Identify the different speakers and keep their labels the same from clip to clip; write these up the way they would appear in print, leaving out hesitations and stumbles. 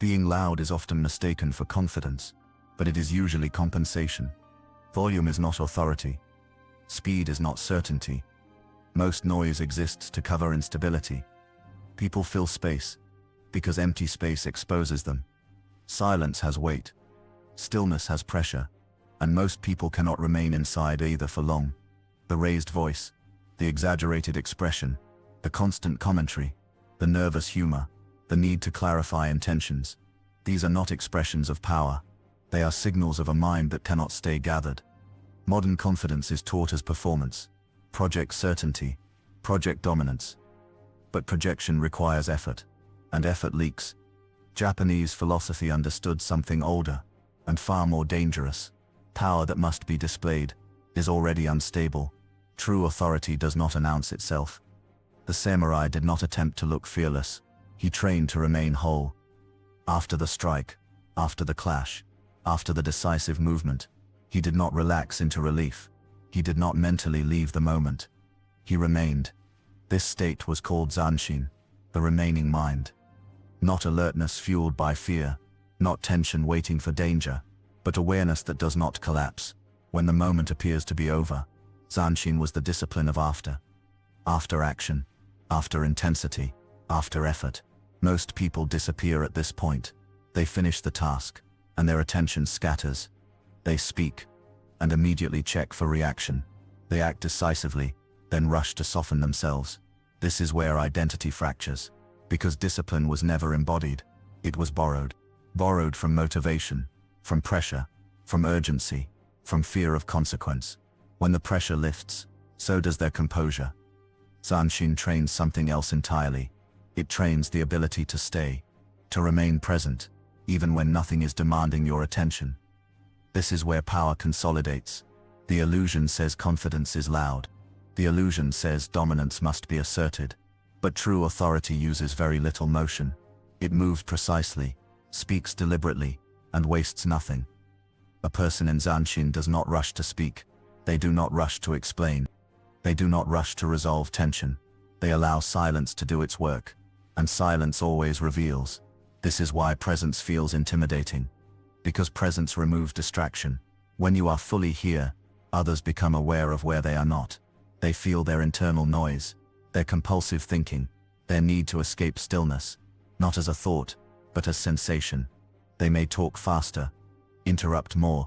Speaker 1: Being loud is often mistaken for confidence, but it is usually compensation. Volume is not authority. Speed is not certainty. Most noise exists to cover instability. People fill space because empty space exposes them. Silence has weight. Stillness has pressure, and most people cannot remain inside either for long. The raised voice, the exaggerated expression, the constant commentary, the nervous humor, the need to clarify intentions. These are not expressions of power. They are signals of a mind that cannot stay gathered. Modern confidence is taught as performance, project certainty, project dominance. But projection requires effort, and effort leaks. Japanese philosophy understood something older and far more dangerous. Power that must be displayed is already unstable. True authority does not announce itself. The samurai did not attempt to look fearless. He trained to remain whole. After the strike, after the clash, after the decisive movement, he did not relax into relief. He did not mentally leave the moment. He remained. This state was called Zanshin, the remaining mind. Not alertness fueled by fear, not tension waiting for danger, but awareness that does not collapse. When the moment appears to be over, Zanshin was the discipline of after. After action, after intensity, after effort. Most people disappear at this point. They finish the task, and their attention scatters. They speak, and immediately check for reaction. They act decisively, then rush to soften themselves. This is where identity fractures, because discipline was never embodied. It was borrowed. Borrowed from motivation, from pressure, from urgency, from fear of consequence. When the pressure lifts, so does their composure. Zanshin trains something else entirely. It trains the ability to stay, to remain present, even when nothing is demanding your attention. This is where power consolidates. The illusion says confidence is loud. The illusion says dominance must be asserted. But true authority uses very little motion. It moves precisely, speaks deliberately, and wastes nothing. A person in Zanshin does not rush to speak. They do not rush to explain. They do not rush to resolve tension. They allow silence to do its work. And silence always reveals. This is why presence feels intimidating. Because presence removes distraction. When you are fully here, others become aware of where they are not. They feel their internal noise, their compulsive thinking, their need to escape stillness, not as a thought, but as sensation. They may talk faster, interrupt more,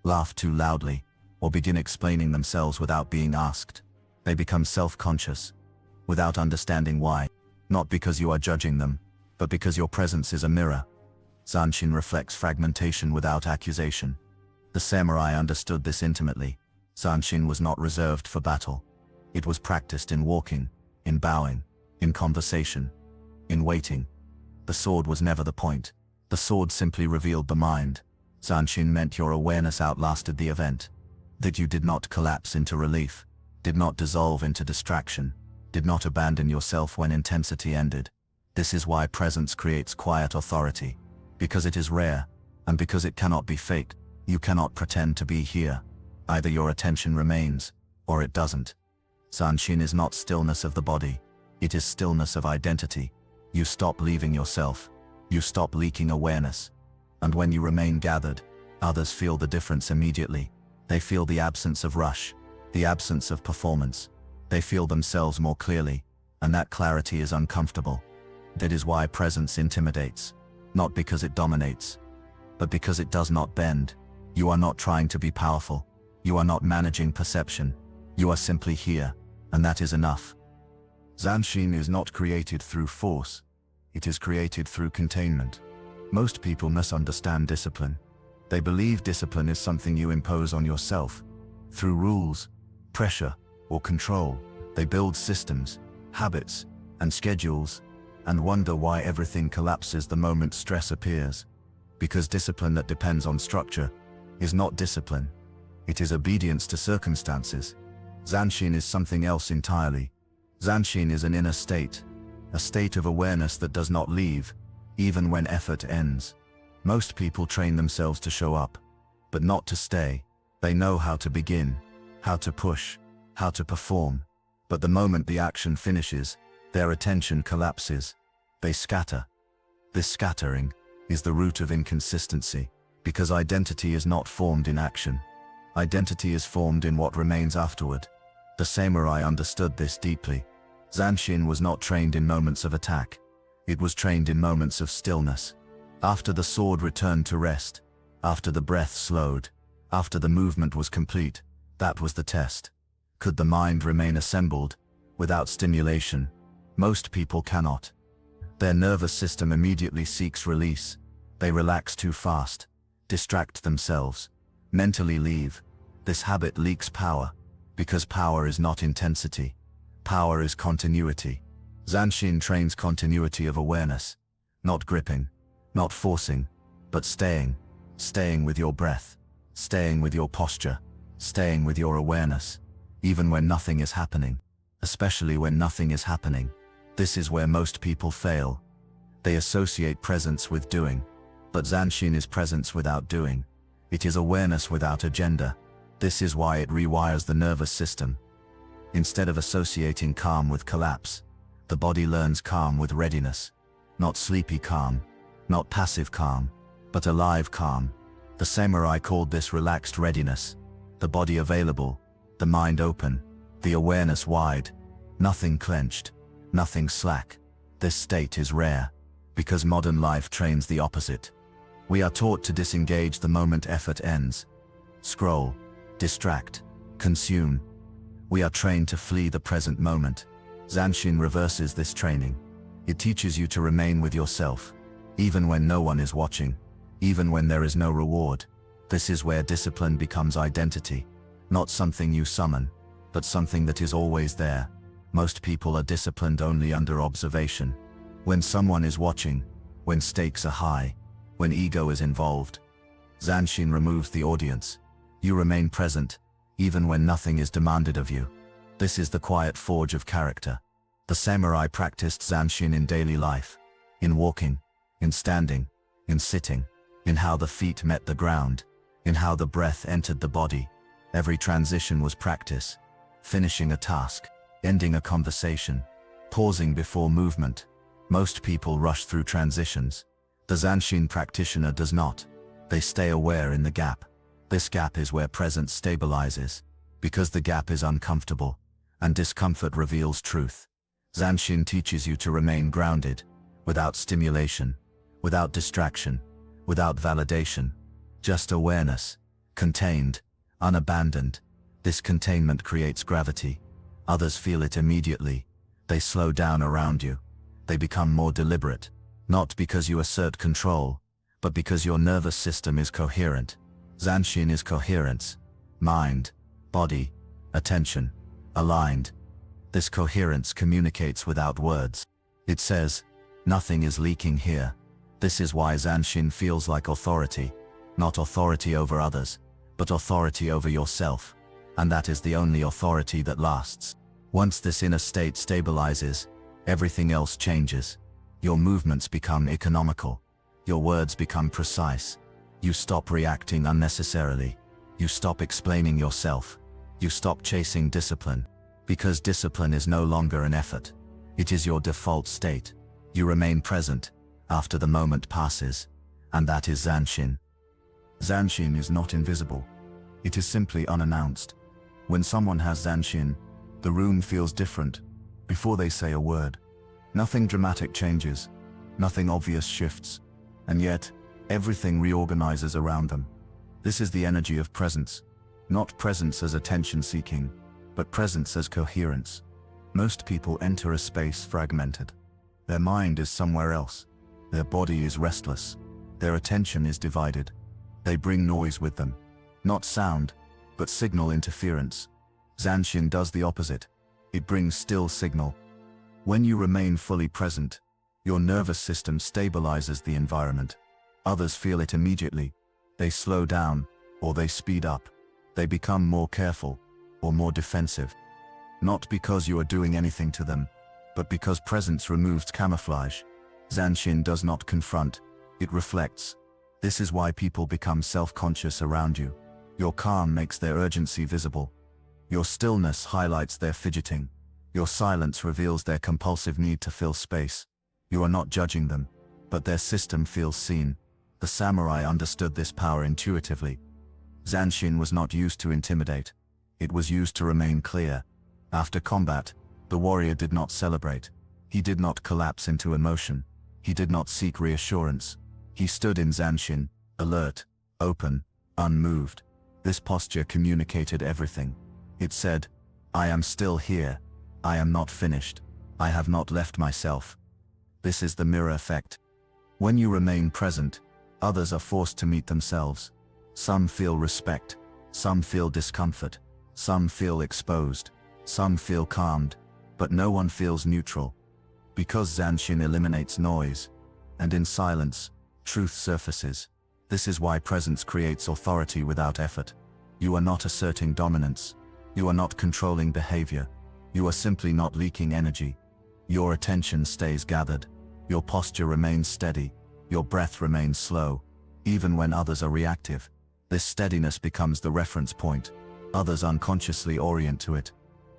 Speaker 1: laugh too loudly, or begin explaining themselves without being asked. They become self-conscious, without understanding why. Not because you are judging them, but because your presence is a mirror. Zanshin reflects fragmentation without accusation. The samurai understood this intimately. Zanshin was not reserved for battle. It was practiced in walking, in bowing, in conversation, in waiting. The sword was never the point. The sword simply revealed the mind. Zanshin meant your awareness outlasted the event. That you did not collapse into relief, did not dissolve into distraction, did not abandon yourself when intensity ended. This is why presence creates quiet authority. Because it is rare, and because it cannot be faked. You cannot pretend to be here. Either your attention remains, or it doesn't. Zanshin is not stillness of the body. It is stillness of identity. You stop leaving yourself. You stop leaking awareness. And when you remain gathered, others feel the difference immediately. They feel the absence of rush, the absence of performance. They feel themselves more clearly, and that clarity is uncomfortable. That is why presence intimidates. Not because it dominates, but because it does not bend. You are not trying to be powerful. You are not managing perception. You are simply here, and that is enough. Zanshin is not created through force. It is created through containment. Most people misunderstand discipline. They believe discipline is something you impose on yourself. Through rules, pressure, or control. They build systems, habits, and schedules, and wonder why everything collapses the moment stress appears. Because discipline that depends on structure is not discipline. It is obedience to circumstances. Zanshin is something else entirely. Zanshin is an inner state, a state of awareness that does not leave, even when effort ends. Most people train themselves to show up, but not to stay. They know how to begin, how to push, how to perform. But the moment the action finishes, their attention collapses. They scatter. This scattering is the root of inconsistency, because identity is not formed in action. Identity is formed in what remains afterward. The samurai understood this deeply. Zanshin was not trained in moments of attack. It was trained in moments of stillness. After the sword returned to rest, after the breath slowed, after the movement was complete, that was the test. Could the mind remain assembled, without stimulation? Most people cannot. Their nervous system immediately seeks release. They relax too fast, distract themselves, mentally leave. This habit leaks power, because power is not intensity. Power is continuity. Zanshin trains continuity of awareness, not gripping, not forcing, but staying with your breath, staying with your posture, staying with your awareness, even when nothing is happening, especially when nothing is happening. This is where most people fail. They associate presence with doing, but Zanshin is presence without doing. It is awareness without agenda. This is why it rewires the nervous system. Instead of associating calm with collapse, the body learns calm with readiness. Not sleepy calm, not passive calm, but alive calm. The samurai called this relaxed readiness. The body available, the mind open, the awareness wide, nothing clenched, nothing slack. This state is rare, because modern life trains the opposite. We are taught to disengage the moment effort ends. Scroll, distract, consume. We are trained to flee the present moment. Zanshin reverses this training. It teaches you to remain with yourself, even when no one is watching, even when there is no reward. This is where discipline becomes identity, not something you summon, but something that is always there. Most people are disciplined only under observation. When someone is watching, when stakes are high, when ego is involved. Zanshin removes the audience. You remain present, even when nothing is demanded of you. This is the quiet forge of character. The samurai practiced Zanshin in daily life, in walking, in standing, in sitting, in how the feet met the ground, in how the breath entered the body. Every transition was practice. Finishing a task, ending a conversation, pausing before movement. Most people rush through transitions. The Zanshin practitioner does not. They stay aware in the gap. This gap is where presence stabilizes, because the gap is uncomfortable, and discomfort reveals truth. Zanshin teaches you to remain grounded, without stimulation, without distraction, without validation. Just awareness, contained, unabandoned. This containment creates gravity. Others feel it immediately. They slow down around you. They become more deliberate, not because you assert control, but because your nervous system is coherent. Zanshin is coherence. Mind, body, attention, aligned. This coherence communicates without words. It says, nothing is leaking here. This is why Zanshin feels like authority. Not authority over others, but authority over yourself. And that is the only authority that lasts. Once this inner state stabilizes, everything else changes. Your movements become economical. Your words become precise. You stop reacting unnecessarily. You stop explaining yourself. You stop chasing discipline. Because discipline is no longer an effort. It is your default state. You remain present after the moment passes. And that is Zanshin. Zanshin is not invisible. It is simply unannounced. When someone has Zanshin, the room feels different before they say a word. Nothing dramatic changes. Nothing obvious shifts. And yet, everything reorganizes around them. This is the energy of presence. Not presence as attention-seeking, but presence as coherence. Most people enter a space fragmented. Their mind is somewhere else. Their body is restless. Their attention is divided. They bring noise with them. Not sound, but signal interference. Zanshin does the opposite. It brings still signal. When you remain fully present, your nervous system stabilizes the environment. Others feel it immediately. They slow down, or they speed up. They become more careful, or more defensive. Not because you are doing anything to them, but because presence removes camouflage. Zanshin does not confront, it reflects. This is why people become self-conscious around you. Your calm makes their urgency visible. Your stillness highlights their fidgeting. Your silence reveals their compulsive need to fill space. You are not judging them, but their system feels seen. The samurai understood this power intuitively. Zanshin was not used to intimidate. It was used to remain clear. After combat, the warrior did not celebrate. He did not collapse into emotion. He did not seek reassurance. He stood in Zanshin, alert, open, unmoved. This posture communicated everything. It said, I am still here. I am not finished. I have not left myself. This is the mirror effect. When you remain present, others are forced to meet themselves. Some feel respect. Some feel discomfort. Some feel exposed. Some feel calmed. But no one feels neutral. Because Zanshin eliminates noise. And in silence, truth surfaces. This is why presence creates authority without effort. You are not asserting dominance. You are not controlling behavior. You are simply not leaking energy. Your attention stays gathered. Your posture remains steady. Your breath remains slow. Even when others are reactive, this steadiness becomes the reference point. Others unconsciously orient to it.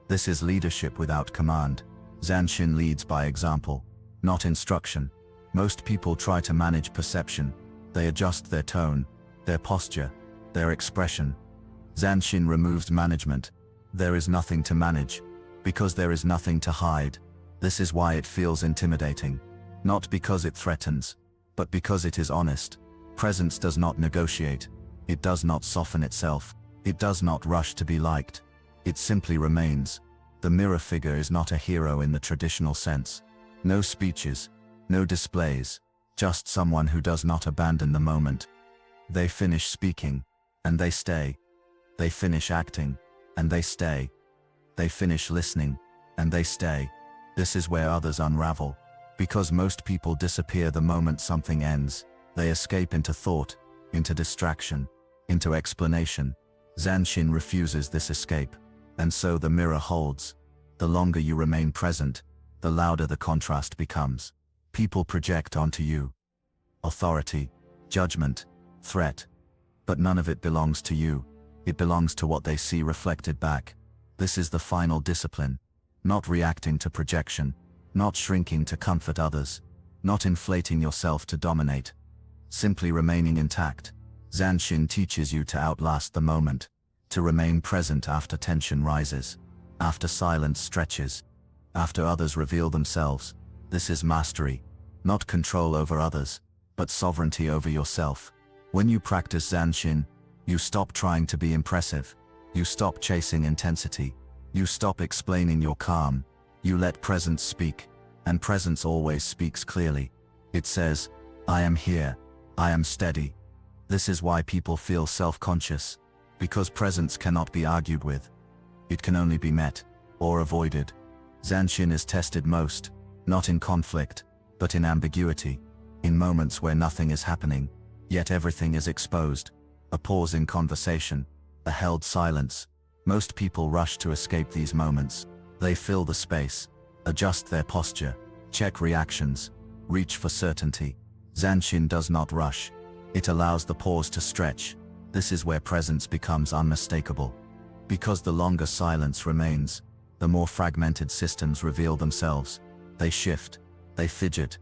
Speaker 1: This is leadership without command. Zanshin leads by example, not instruction. Most people try to manage perception. They adjust their tone, their posture, their expression. Zanshin removes management. There is nothing to manage, because there is nothing to hide. This is why it feels intimidating. Not because it threatens, but because it is honest. Presence does not negotiate. It does not soften itself. It does not rush to be liked. It simply remains. The mirror figure is not a hero in the traditional sense. No speeches, no displays, just someone who does not abandon the moment. They finish speaking, and they stay. They finish acting, and they stay. They finish listening, and they stay. This is where others unravel. Because most people disappear the moment something ends. They escape into thought, into distraction, into explanation. Zanshin refuses this escape. And so the mirror holds. The longer you remain present, the louder the contrast becomes. People project onto you authority, judgment, threat. But none of it belongs to you. It belongs to what they see reflected back. This is the final discipline. Not reacting to projection, not shrinking to comfort others, not inflating yourself to dominate. Simply remaining intact. Zanshin teaches you to outlast the moment, to remain present after tension rises, after silence stretches, after others reveal themselves. This is mastery, not control over others, but sovereignty over yourself. When you practice Zanshin, you stop trying to be impressive. You stop chasing intensity. You stop explaining your calm. You let presence speak, and presence always speaks clearly. It says, I am here. I am steady. This is why people feel self-conscious, because presence cannot be argued with. It can only be met, or avoided. Zanshin is tested most, not in conflict, but in ambiguity, in moments where nothing is happening, yet everything is exposed. A pause in conversation, a held silence. Most people rush to escape these moments. They fill the space, adjust their posture, check reactions, reach for certainty. Zanshin does not rush. It allows the pause to stretch. This is where presence becomes unmistakable. Because the longer silence remains, the more fragmented systems reveal themselves. They shift, they fidget,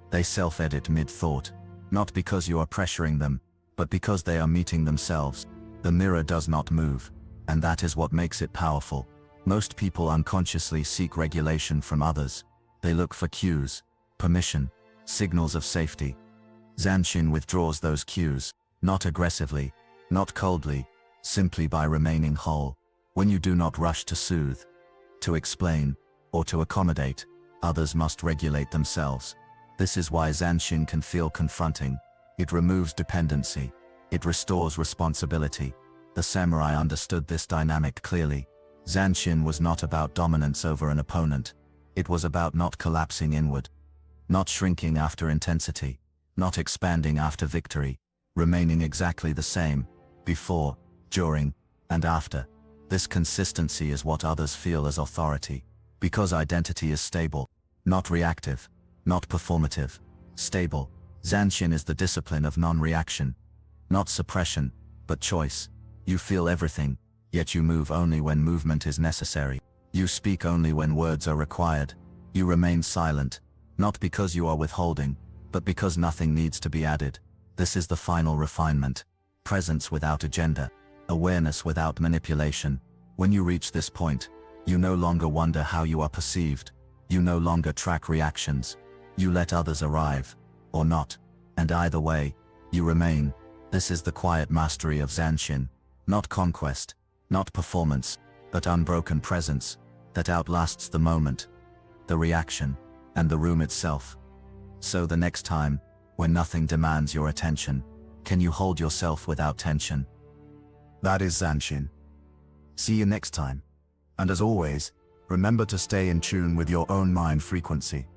Speaker 1: they self-edit mid-thought. Not because you are pressuring them, but because they are meeting themselves. The mirror does not move, and that is what makes it powerful. Most people unconsciously seek regulation from others. They look for cues, permission, signals of safety. Zanshin withdraws those cues, not aggressively, not coldly, simply by remaining whole. When you do not rush to soothe, to explain, or to accommodate, others must regulate themselves. This is why Zanshin can feel confronting. It removes dependency. It restores responsibility. The samurai understood this dynamic clearly. Zanshin was not about dominance over an opponent. It was about not collapsing inward, not shrinking after intensity, not expanding after victory, remaining exactly the same, before, during, and after. This consistency is what others feel as authority, because identity is stable, not reactive, not performative, stable. Zanshin is the discipline of non-reaction, not suppression, but choice. You feel everything, yet you move only when movement is necessary. You speak only when words are required. You remain silent, not because you are withholding, but because nothing needs to be added. This is the final refinement. Presence without agenda. Awareness without manipulation. When you reach this point, you no longer wonder how you are perceived. You no longer track reactions. You let others arrive, or not. And either way, you remain. This is the quiet mastery of Zanshin. Not conquest, not performance, but unbroken presence that outlasts the moment, the reaction, and the room itself. So the next time, when nothing demands your attention, can you hold yourself without tension? That is Zanshin. See you next time. And as always, remember to stay in tune with your own mind frequency.